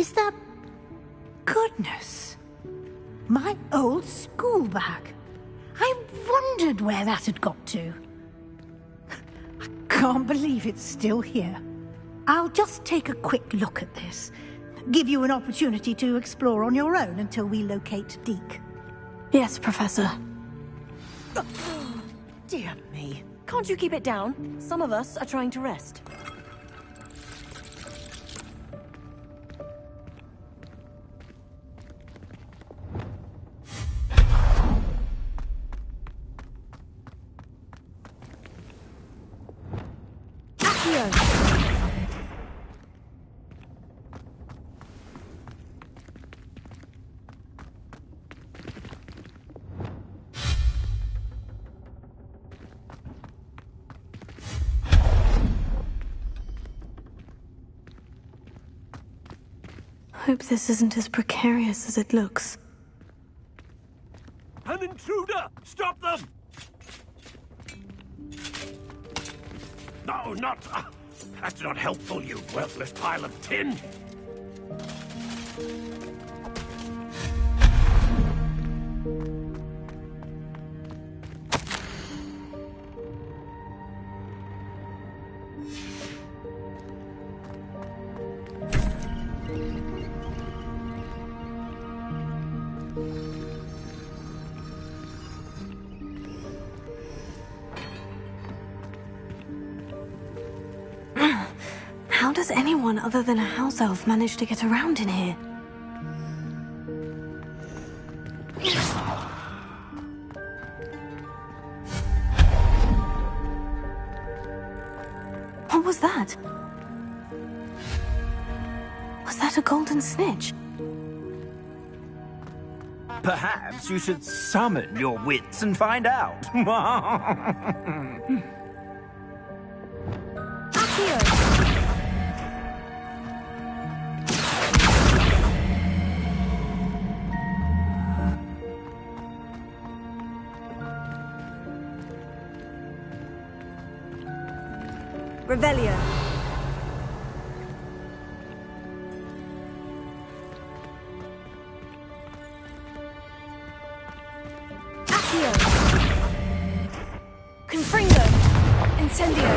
Is that... Goodness! My old school bag. I wondered where that had got to. I can't believe it's still here. I'll just take a quick look at this. Give you an opportunity to explore on your own until we locate Deke. Yes, Professor. Dear me. Can't you keep it down? Some of us are trying to rest. Hope this isn't as precarious as it looks. An intruder! Stop them! No, not... that's not helpful, you worthless pile of tin! How does anyone other than a house elf manage to get around in here? What was that? Was that a golden snitch? Perhaps you should summon your wits and find out. Revelio. Accio. Confringo. Incendio.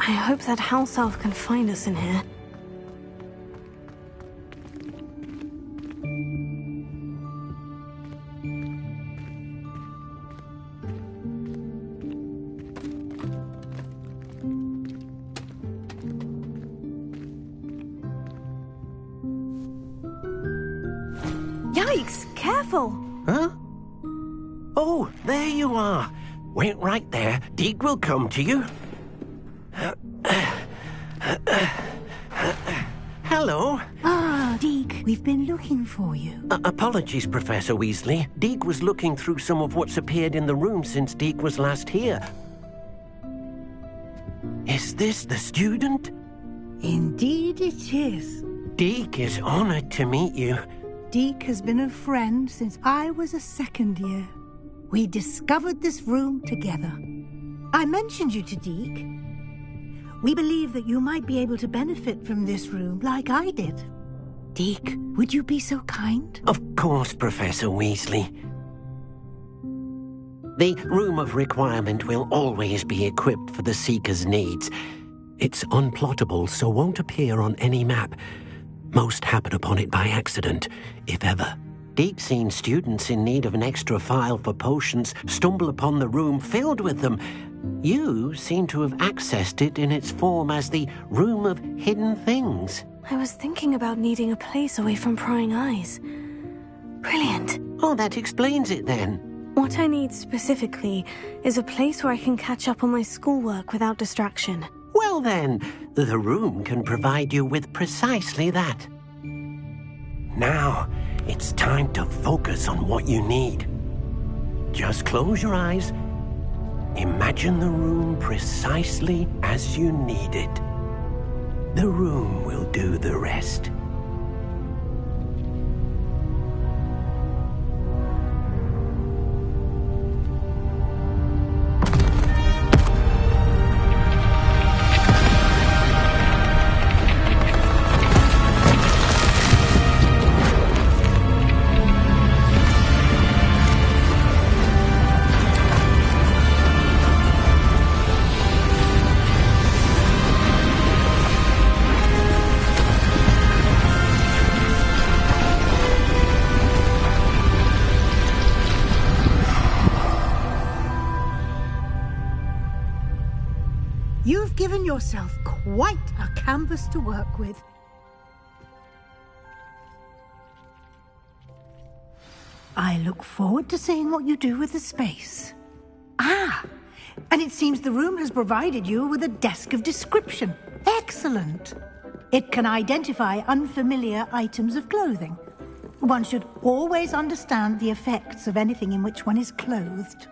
I hope that house elf can find us in here. Yikes! Careful! Huh? Oh, there you are. Wait right there. Deke will come to you. Hello. Ah, Deke, we've been looking for you. Apologies, Professor Weasley. Deke was looking through some of what's appeared in the room since Deke was last here. Is this the student? Indeed it is. Deke is honored to meet you. Deke has been a friend since I was a second year. We discovered this room together. I mentioned you to Deke. We believe that you might be able to benefit from this room like I did. Deke, would you be so kind? Of course, Professor Weasley. The Room of Requirement will always be equipped for the Seeker's needs. It's unplottable, so won't appear on any map. Most happen upon it by accident, if ever. Deke's seen students in need of an extra file for potions stumble upon the room filled with them. You seem to have accessed it in its form as the Room of Hidden Things. I was thinking about needing a place away from prying eyes. Brilliant. Oh, that explains it then. What I need specifically is a place where I can catch up on my schoolwork without distraction. Well then, the room can provide you with precisely that. Now, it's time to focus on what you need. Just close your eyes. Imagine the room precisely as you need it. The room will do the rest. You've given yourself quite a canvas to work with. I look forward to seeing what you do with the space. Ah, and it seems the room has provided you with a desk of description. Excellent. It can identify unfamiliar items of clothing. One should always understand the effects of anything in which one is clothed.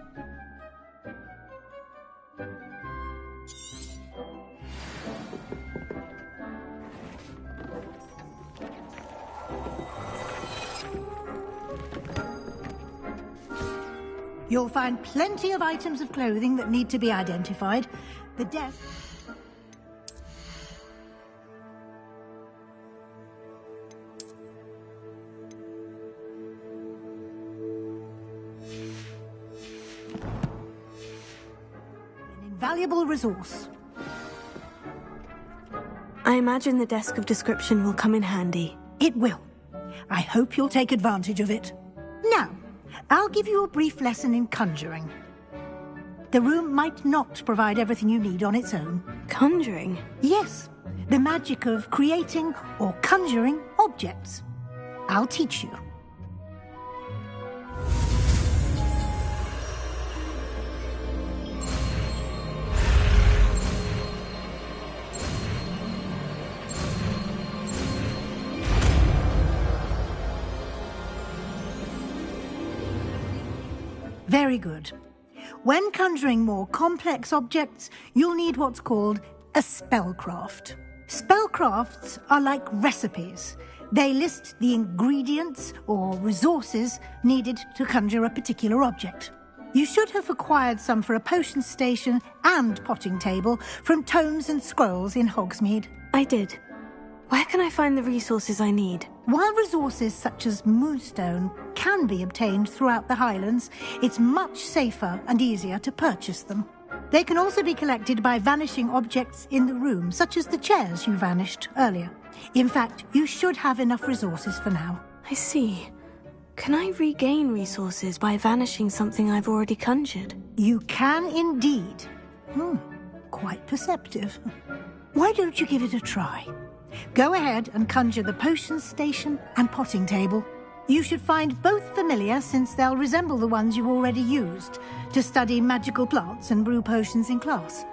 You'll find plenty of items of clothing that need to be identified. The desk... an invaluable resource. I imagine the desk of description will come in handy. It will. I hope you'll take advantage of it. Now, I'll give you a brief lesson in conjuring. The room might not provide everything you need on its own. Conjuring? Yes, the magic of creating or conjuring objects. I'll teach you. Very good. When conjuring more complex objects, you'll need what's called a spellcraft. Spellcrafts are like recipes. They list the ingredients or resources needed to conjure a particular object. You should have acquired some for a potion station and potting table from tomes and scrolls in Hogsmeade. I did. Where can I find the resources I need? While resources such as moonstone can be obtained throughout the Highlands, it's much safer and easier to purchase them. They can also be collected by vanishing objects in the room, such as the chairs you vanished earlier. In fact, you should have enough resources for now. I see. Can I regain resources by vanishing something I've already conjured? You can indeed. Quite perceptive. Why don't you give it a try? Go ahead and conjure the potion station and potting table. You should find both familiar, since they'll resemble the ones you've already used to study magical plants and brew potions in class.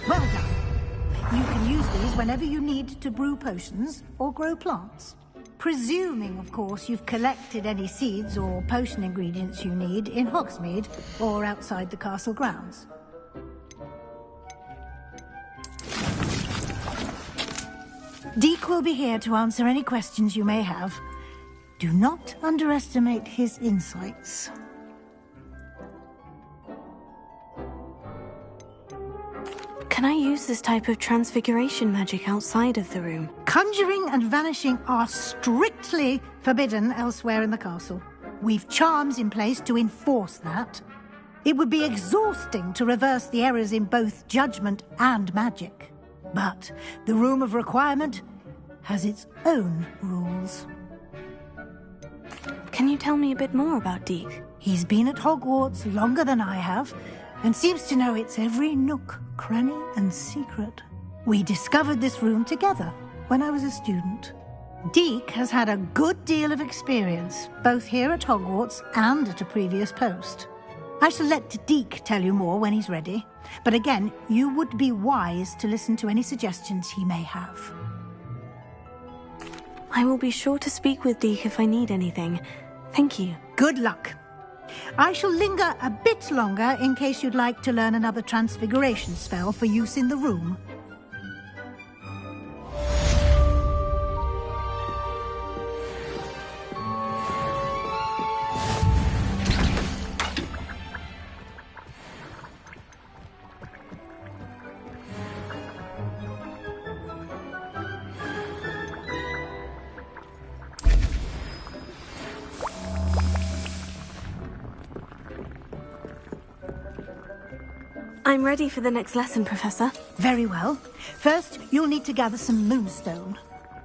Well done. You can use these whenever you need to brew potions or grow plants. Presuming, of course, you've collected any seeds or potion ingredients you need in Hogsmeade or outside the castle grounds. Deek will be here to answer any questions you may have. Do not underestimate his insights. Can I use this type of transfiguration magic outside of the room? Conjuring and vanishing are strictly forbidden elsewhere in the castle. We've charms in place to enforce that. It would be exhausting to reverse the errors in both judgment and magic. But the Room of Requirement has its own rules. Can you tell me a bit more about Deek? He's been at Hogwarts longer than I have, and seems to know its every nook, cranny, and secret. We discovered this room together when I was a student. Deek has had a good deal of experience, both here at Hogwarts and at a previous post. I shall let Deek tell you more when he's ready, but again, you would be wise to listen to any suggestions he may have. I will be sure to speak with Deek if I need anything. Thank you. Good luck. I shall linger a bit longer in case you'd like to learn another transfiguration spell for use in the room. I'm ready for the next lesson, Professor. Very well. First, you'll need to gather some moonstone.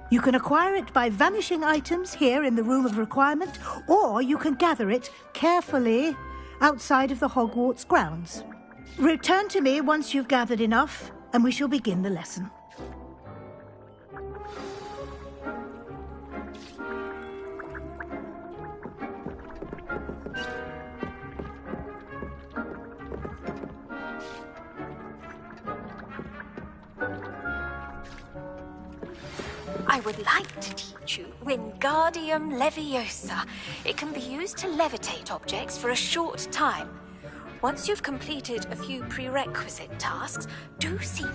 You can acquire it by vanishing items here in the Room of Requirement, or you can gather it carefully outside of the Hogwarts grounds. Return to me once you've gathered enough, and we shall begin the lesson. I would like to teach you Wingardium Leviosa. It can be used to levitate objects for a short time. Once you've completed a few prerequisite tasks, do see me.